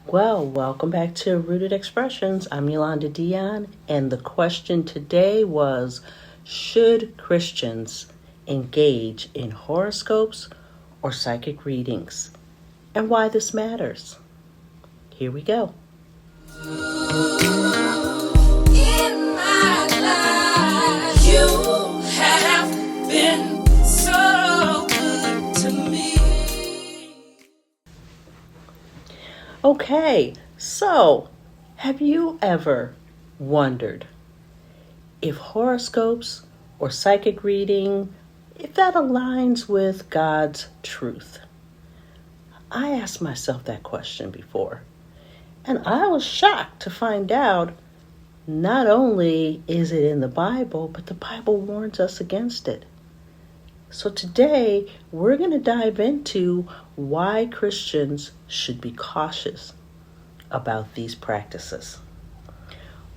Well, welcome back to Rooted Expressions. I'm Yolanda Dion, and the question today was, should Christians engage in horoscopes or psychic readings, and why this matters? Here we go. In my life, you have been so good to me. Okay, so have you ever wondered if horoscopes or psychic reading, if that aligns with God's truth? I asked myself that question before, and I was shocked to find out not only is it in the Bible, but the Bible warns us against it. So today, we're going to dive into why Christians should be cautious about these practices.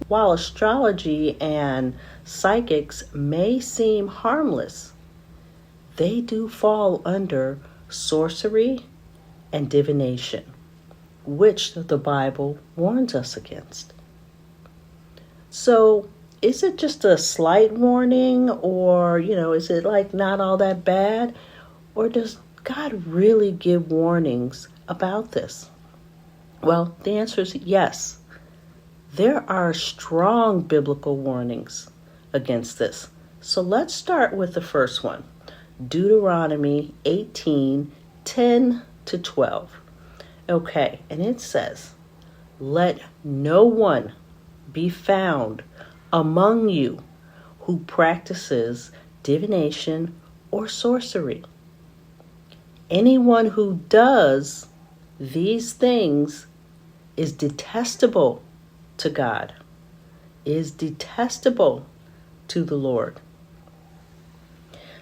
While astrology and psychics may seem harmless, they do fall under sorcery and divination, which the Bible warns us against. So, is it just a slight warning, or, is it like not all that bad? Or does God really give warnings about this? Well, the answer is yes. There are strong biblical warnings against this. So let's start with the first one, Deuteronomy 18:10-12. Okay, and it says, "Let no one be found among you who practices divination or sorcery. Anyone who does these things is detestable to God, is detestable to the Lord."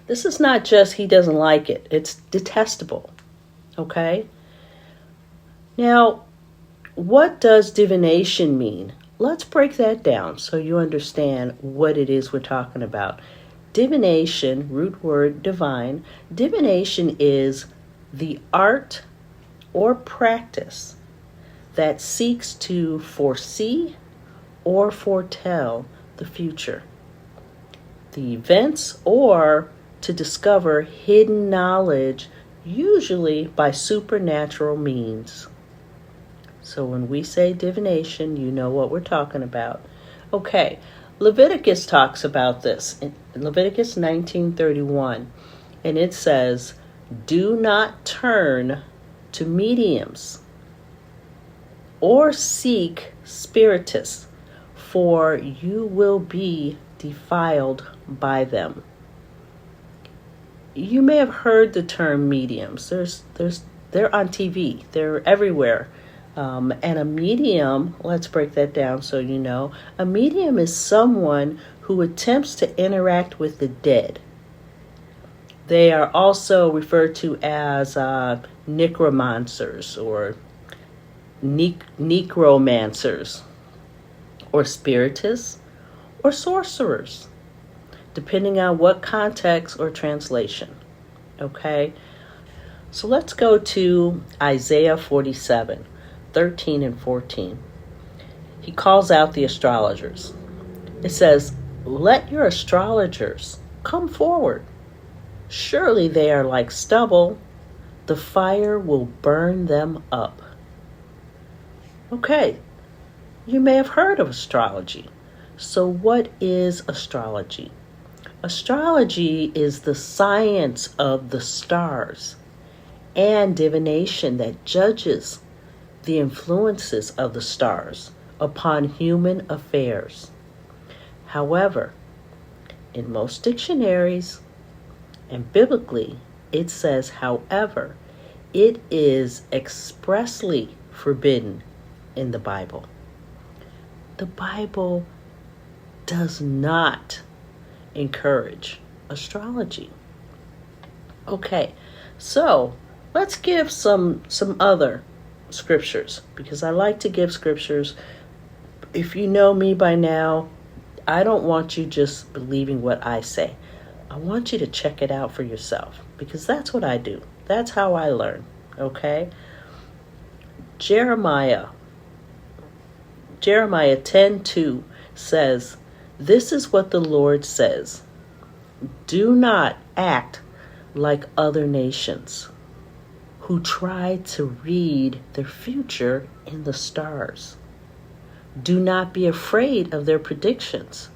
This is not just he doesn't like it, it's detestable. Okay? Now, what does divination mean? Let's break that down so you understand what it is we're talking about. Divination, root word divine, divination is the art or practice that seeks to foresee or foretell the future, the events, or to discover hidden knowledge, usually by supernatural means. So when we say divination, you know what we're talking about. Okay, Leviticus talks about this in Leviticus 19:31, and it says, "Do not turn to mediums or seek spiritists, for you will be defiled by them." You may have heard the term mediums. They're on TV. They're everywhere. And a medium, let's break that down so you know. A medium is someone who attempts to interact with the dead. They are also referred to as necromancers or necromancers or spiritists or sorcerers, depending on what context or translation. Okay? So let's go to Isaiah 47:13 and 14. He calls out the astrologers. It says, "Let your astrologers come forward. Surely they are like stubble. The fire will burn them up." Okay, you may have heard of astrology. So what is astrology? Astrology is the science of the stars and divination that judges the influences of the stars upon human affairs. However, in most dictionaries and biblically, it says, however, it is expressly forbidden in the Bible. The Bible does not encourage astrology. Okay, so let's give some other scriptures, because I like to give scriptures. If you know me by now, I don't want you just believing what I say. I want you to check it out for yourself, because that's what I do. That's how I learn, okay? Jeremiah Jeremiah 10:2 says, "This is what the Lord says. Do not act like other nations who try to read their future in the stars. Do not be afraid of their predictions,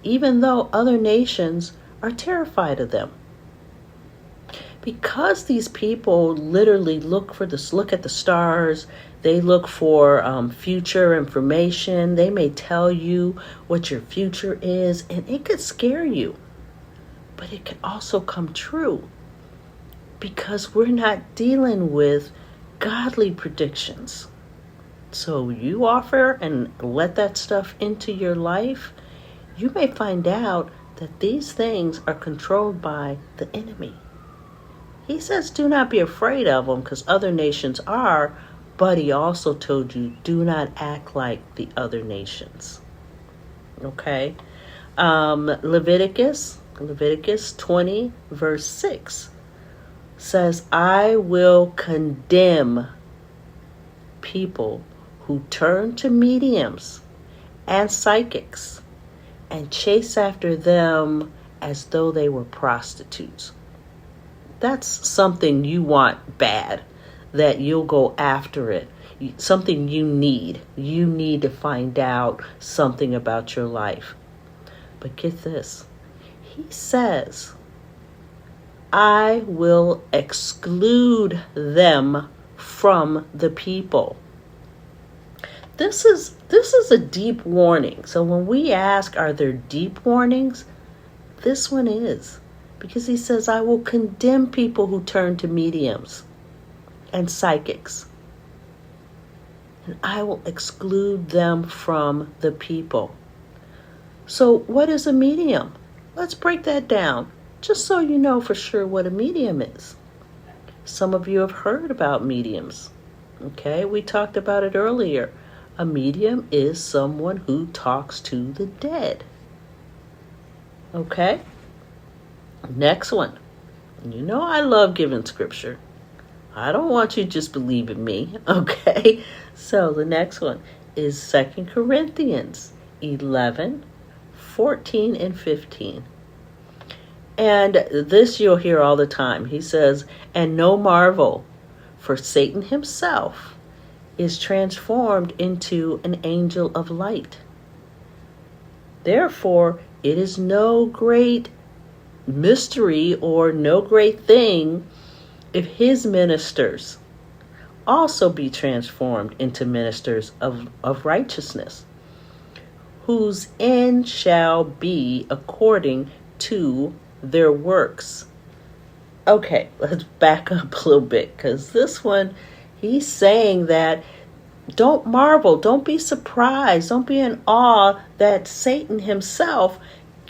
even though other nations are terrified of them." Because these people literally look at the stars, they look for future information. They may tell you what your future is, and it could scare you, but it could also come true because we're not dealing with godly predictions. So you offer and let that stuff into your life, you may find out that these things are controlled by the enemy. He says do not be afraid of them because other nations are, but he also told you do not act like the other nations. Okay? Leviticus 20 verse 6 says, "I will condemn people who turn to mediums and psychics and chase after them as though they were prostitutes." That's something you want bad, that you'll go after it. Something you need. You need to find out something about your life. But get this. He says, "I will exclude them from the people." This is a deep warning. So when we ask, are there deep warnings? This one is. Because he says, "I will condemn people who turn to mediums and psychics. And I will exclude them from the people." So what is a medium? Let's break that down, just so you know for sure what a medium is. Some of you have heard about mediums. Okay, we talked about it earlier. A medium is someone who talks to the dead. Okay? Next one. You know I love giving scripture. I don't want you to just believe in me, okay? So the next one is 2 Corinthians 11, 14, and 15. And this you'll hear all the time. He says, "And no marvel, for Satan himself is transformed into an angel of light. Therefore, it is no great mystery or no great thing if his ministers also be transformed into ministers of righteousness, whose end shall be according to their works." Okay, let's back up a little bit, because this one, he's saying that don't marvel, don't be surprised, don't be in awe that Satan himself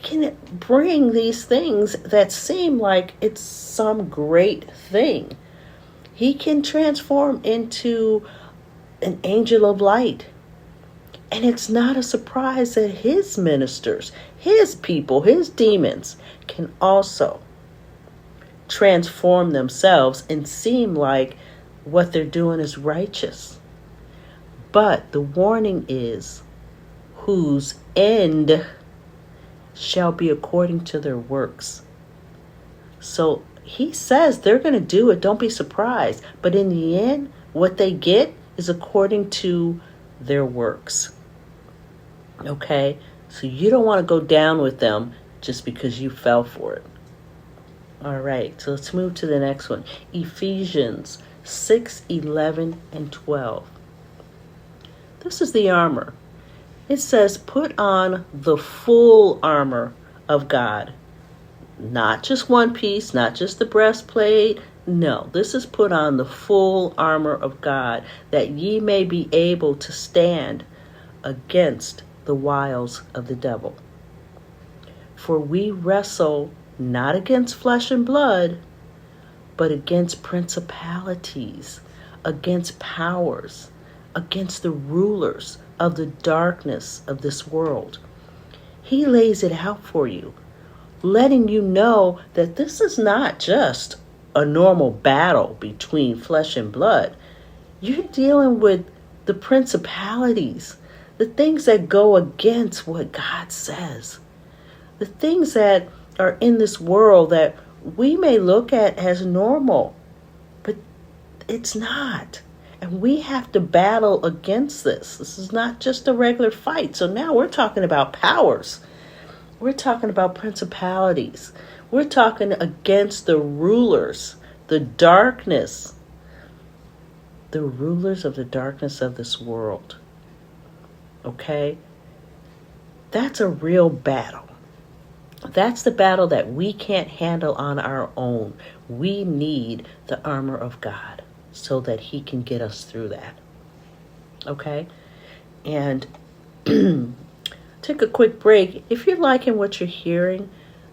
can bring these things that seem like it's some great thing. He can transform into an angel of light. And it's not a surprise that his ministers, his people, his demons can also transform themselves and seem like what they're doing is righteous. But the warning is, whose end shall be according to their works. So he says they're going to do it. Don't be surprised. But in the end, what they get is according to their works. Okay? So you don't want to go down with them just because you fell for it. All right. So let's move to the next one. Ephesians 6, 11, and 12. This is the armor. It says, "Put on the full armor of God." Not just one piece, not just the breastplate. No, this is put on the full armor of God, that ye may be able to stand against the wiles of the devil. For we wrestle not against flesh and blood, but against principalities, against powers, against the rulers of the darkness of this world. He lays it out for you, letting you know that this is not just a normal battle between flesh and blood. You're dealing with the principalities, the things that go against what God says, the things that are in this world that we may look at as normal, but it's not. And we have to battle against this. This is not just a regular fight. So now we're talking about powers. We're talking about principalities. We're talking against the rulers, the darkness, the rulers of the darkness of this world. Okay? That's a real battle. That's the battle that we can't handle on our own. We need the armor of God so that He can get us through that. Okay? And take a quick break. If you're liking what you're hearing,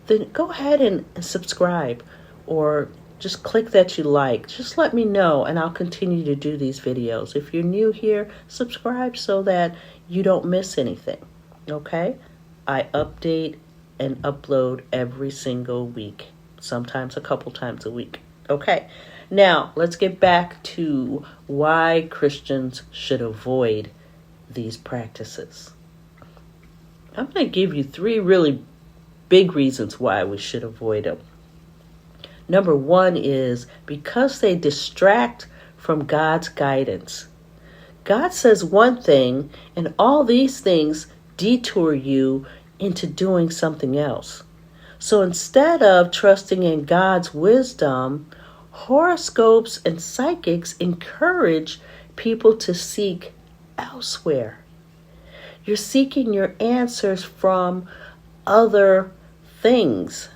then go ahead and subscribe, or just click that you like. Just let me know and I'll continue to do these videos. If you're new here, subscribe so that you don't miss anything. Okay? I update and upload every single week, sometimes a couple times a week. Okay, now let's get back to why Christians should avoid these practices. I'm going to give you 3 really big reasons why we should avoid them. Number 1 is because they distract from God's guidance. God says one thing, and all these things detour you into doing something else. So instead of trusting in God's wisdom, horoscopes and psychics encourage people to seek elsewhere. You're seeking your answers from other things.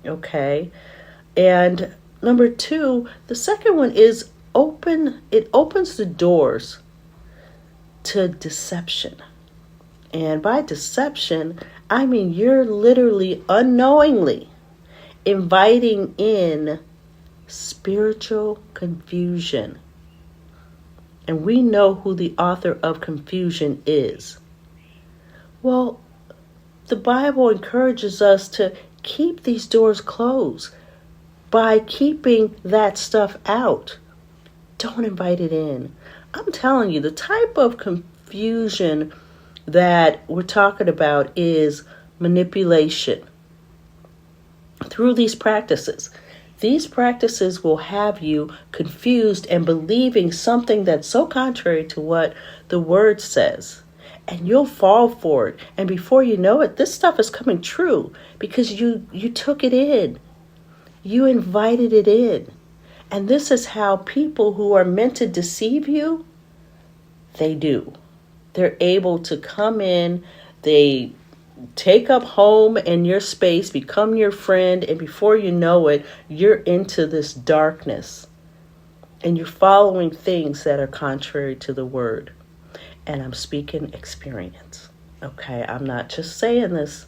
Okay? And number 2, the second one is it opens the doors to deception. And by deception, I mean you're literally unknowingly inviting in spiritual confusion. And we know who the author of confusion is. Well, the Bible encourages us to keep these doors closed by keeping that stuff out. Don't invite it in. I'm telling you, the type of confusion that we're talking about is manipulation through these practices. These practices will have you confused and believing something that's so contrary to what the Word says. And you'll fall for it. And before you know it, this stuff is coming true because you took it in. You invited it in. And this is how people who are meant to deceive you, they do. They're able to come in, they take up home in your space, become your friend, and before you know it, you're into this darkness. And you're following things that are contrary to the Word. And I'm speaking experience. Okay, I'm not just saying this,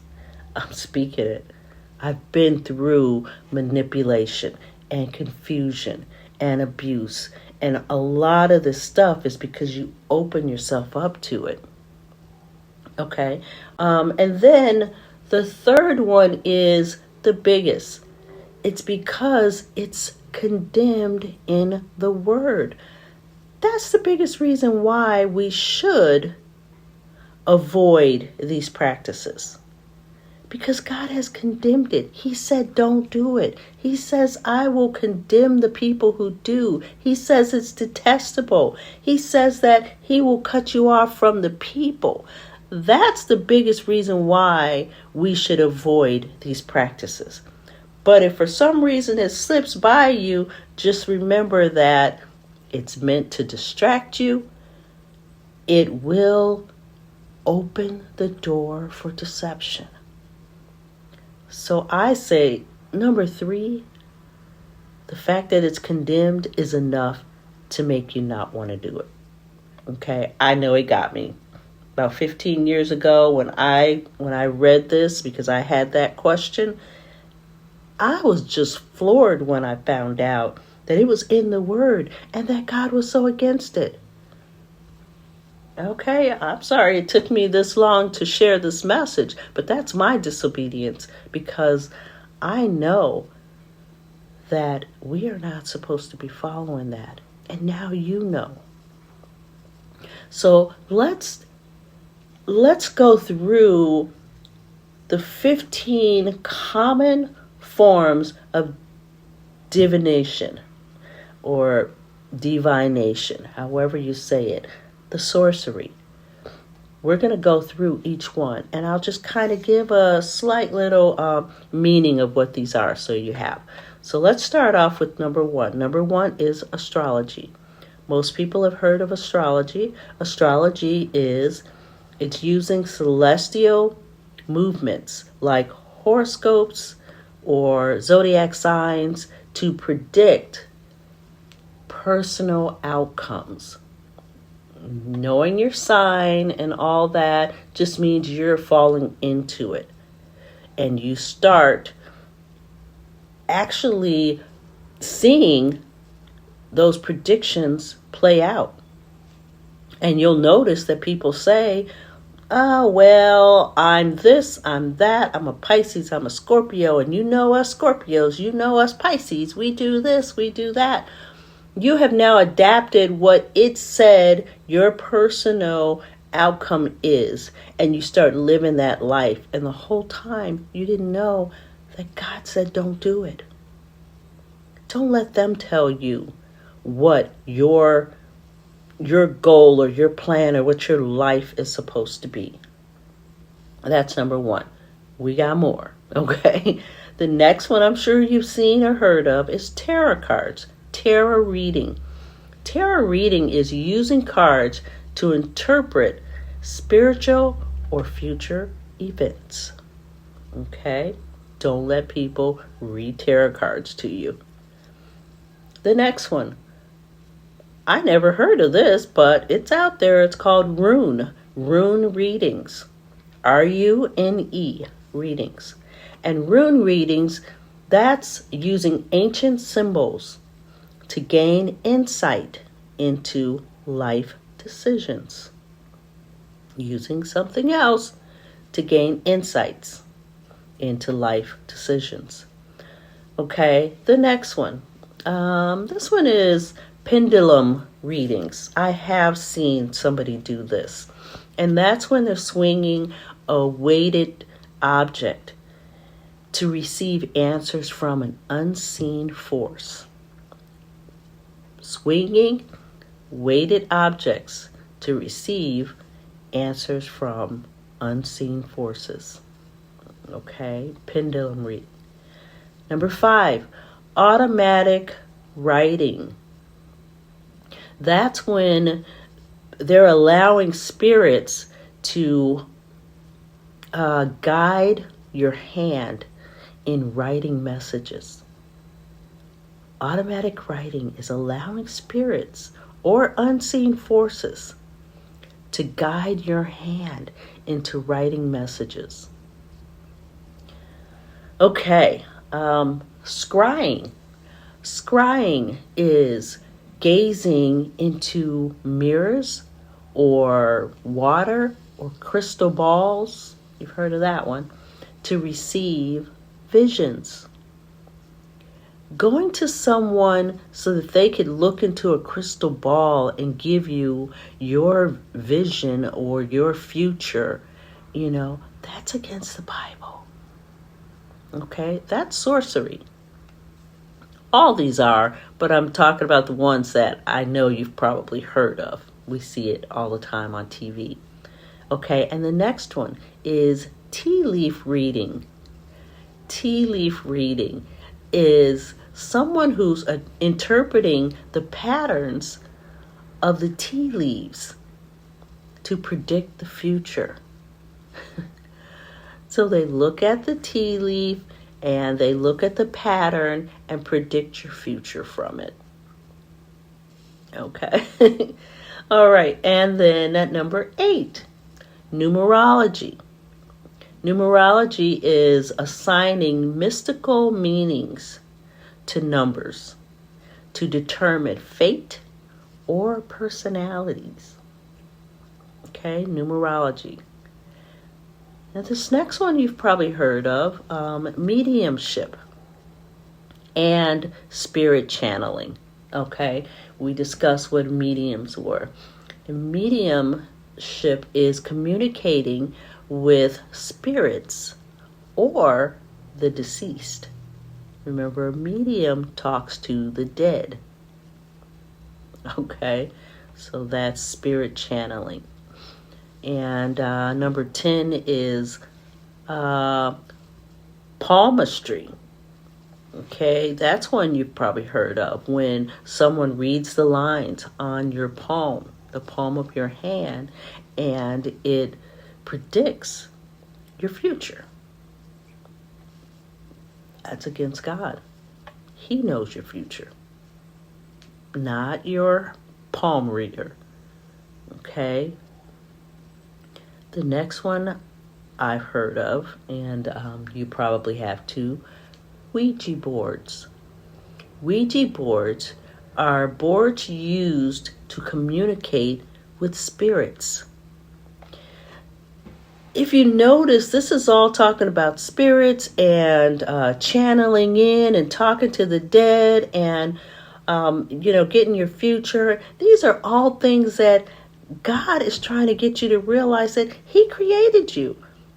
I'm speaking it. I've been through manipulation and confusion and abuse. And a lot of this stuff is because you open yourself up to it. Okay. And then the third one is the biggest. It's because it's condemned in the Word. That's the biggest reason why we should avoid these practices. Because God has condemned it. He said, don't do it. He says, I will condemn the people who do. He says it's detestable. He says that He will cut you off from the people. That's the biggest reason why we should avoid these practices. But if for some reason it slips by you, just remember that it's meant to distract you. It will open the door for deception. So I say, number 3, the fact that it's condemned is enough to make you not want to do it. Okay, I know it got me. About 15 years ago when I read this, because I had that question, I was just floored when I found out that it was in the Word and that God was so against it. Okay, I'm sorry it took me this long to share this message, but that's my disobedience because I know that we are not supposed to be following that. And now you know. So let's let's go through the 15 common forms of divination or divination, however you say it, the sorcery. We're going to go through each one, and I'll just kind of give a slight little meaning of what these are so you have. So let's start off with number one. Number one is astrology. Most people have heard of astrology. Astrology it's using celestial movements like horoscopes or zodiac signs to predict personal outcomes. Knowing your sign and all that just means you're falling into it. And you start actually seeing those predictions play out. And you'll notice that people say, oh, well, I'm this, I'm that, I'm a Pisces, I'm a Scorpio, and you know us Scorpios, you know us Pisces, we do this, we do that. You have now adapted what it said your personal outcome is, and you start living that life. And the whole time you didn't know that God said don't do it. Don't let them tell you what your goal or your plan or what your life is supposed to be. That's number one. We got more, okay? The next one I'm sure you've seen or heard of is tarot cards. Tarot reading. Tarot reading is using cards to interpret spiritual or future events. Okay? Don't let people read tarot cards to you. The next one. I never heard of this, but it's out there. It's called rune readings. RUNE readings. And rune readings, that's using ancient symbols to gain insight into life decisions. Using something else to gain insights into life decisions. Okay, the next one. This one is pendulum readings. I have seen somebody do this. And that's when they're swinging a weighted object to receive answers from an unseen force. Swinging weighted objects to receive answers from unseen forces. Okay, pendulum reading. Number 5, automatic writing. That's when they're allowing spirits to guide your hand in writing messages. Automatic writing is allowing spirits or unseen forces to guide your hand into writing messages. Okay, scrying. Scrying is gazing into mirrors or water or crystal balls, you've heard of that one, to receive visions. Going to someone so that they could look into a crystal ball and give you your vision or your future, that's against the Bible. Okay, that's sorcery. All these are, but I'm talking about the ones that I know you've probably heard of. We see it all the time on TV. Okay, and the next one is tea leaf reading. Tea leaf reading is someone who's interpreting the patterns of the tea leaves to predict the future. So they look at the tea leaf and they look at the pattern and predict your future from it. Okay. All right. And then at number 8, numerology. Numerology is assigning mystical meanings to numbers to determine fate or personalities. Okay, numerology. Now this next one you've probably heard of, mediumship and spirit channeling. Okay, we discussed what mediums were. And mediumship mediumship is communicating with spirits or the deceased. Remember, a medium talks to the dead. Okay, so that's spirit channeling. And number 10 is palmistry. Okay, that's one you've probably heard of, when someone reads the lines on your palm, the palm of your hand, and it predicts your future. That's against God. He knows your future, not your palm reader. Okay? The next one I've heard of, and you probably have too, Ouija boards. Ouija boards are boards used to communicate with spirits. If you notice, this is all talking about spirits and channeling in and talking to the dead and, getting your future. These are all things that God is trying to get you to realize that He created you.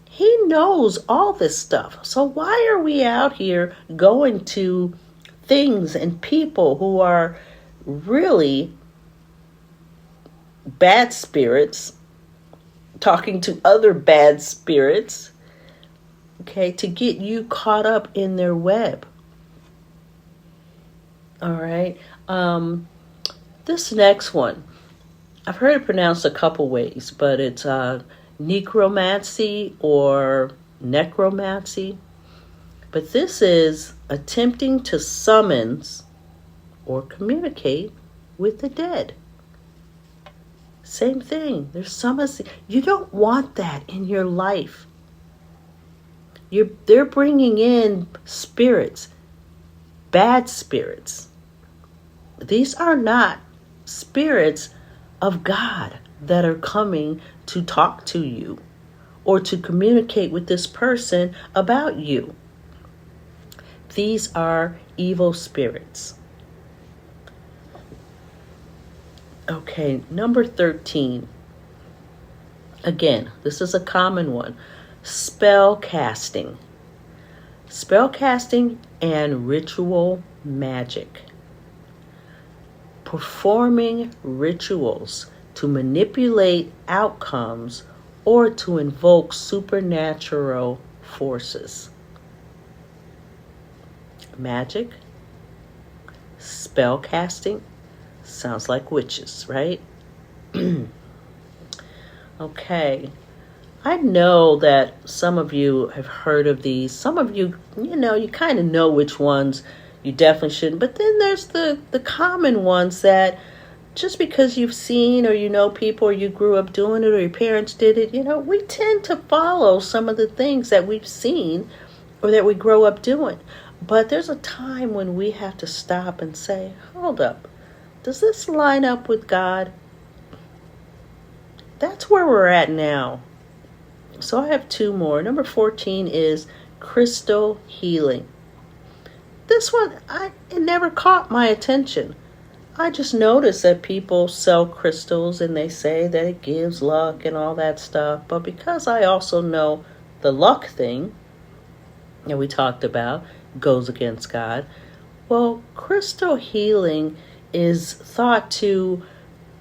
He knows all this stuff. So why are we out here going to things and people who are really bad spirits, talking to other bad spirits, okay, to get you caught up in their web? All right. This next one, I've heard it pronounced a couple ways, but it's necromancy or necromancy. But this is attempting to summons or communicate with the dead. Same thing. There's summons. You don't want that in your life. They're bringing in spirits, bad spirits. These are not spirits of God that are coming to talk to you or to communicate with this person about you. These are evil spirits. Okay, number 13. Again, this is a common one. Spell casting. Spell casting and ritual magic. Performing rituals to manipulate outcomes or to invoke supernatural forces. Magic, spell casting, sounds like witches, right? Okay. I know that some of you have heard of these. Some of you, you kind of know which ones you definitely shouldn't. But then there's the common ones that just because you've seen or you know people or you grew up doing it or your parents did it, we tend to follow some of the things that we've seen or that we grow up doing. But there's a time when we have to stop and say, hold up, does this line up with God? That's where we're at now. So I have two more. Number 14 is crystal healing. This one, it never caught my attention. I just noticed that people sell crystals and they say that it gives luck and all that stuff. But because I also know the luck thing that we talked about goes against God, well, crystal healing is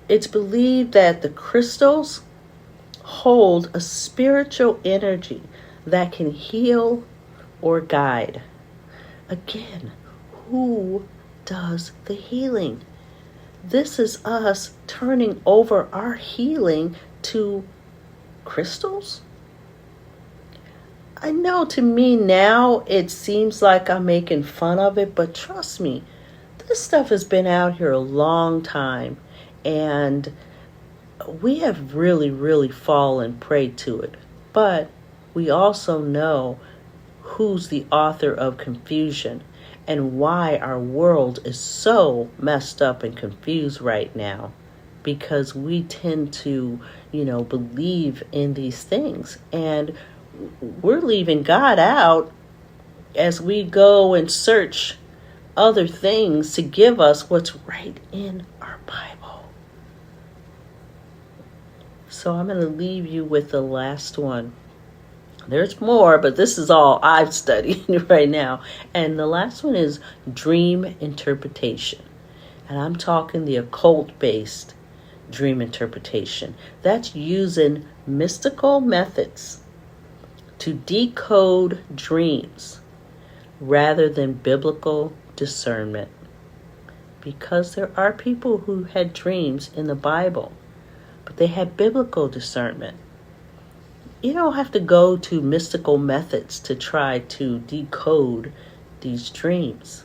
it's believed that the crystals hold a spiritual energy that can heal or guide. Again, who does the healing? This is us turning over our healing to crystals. I know to me now it seems like I'm making fun of it, but trust me, this stuff has been out here a long time, and we have really, really fallen prey to it. But we also know who's the author of confusion and why our world is so messed up and confused right now, because we tend to, believe in these things, and we're leaving God out as we go and search other things to give us what's right in our Bible. So I'm going to leave you with the last one. There's more, but this is all I've studied right now. And the last one is dream interpretation. And I'm talking the occult-based dream interpretation. That's using mystical methods to decode dreams rather than biblical discernment. Because there are people who had dreams in the Bible, but they had biblical discernment. You don't have to go to mystical methods to try to decode these dreams.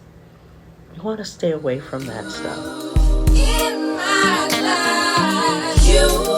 You want to stay away from that stuff. In my life, you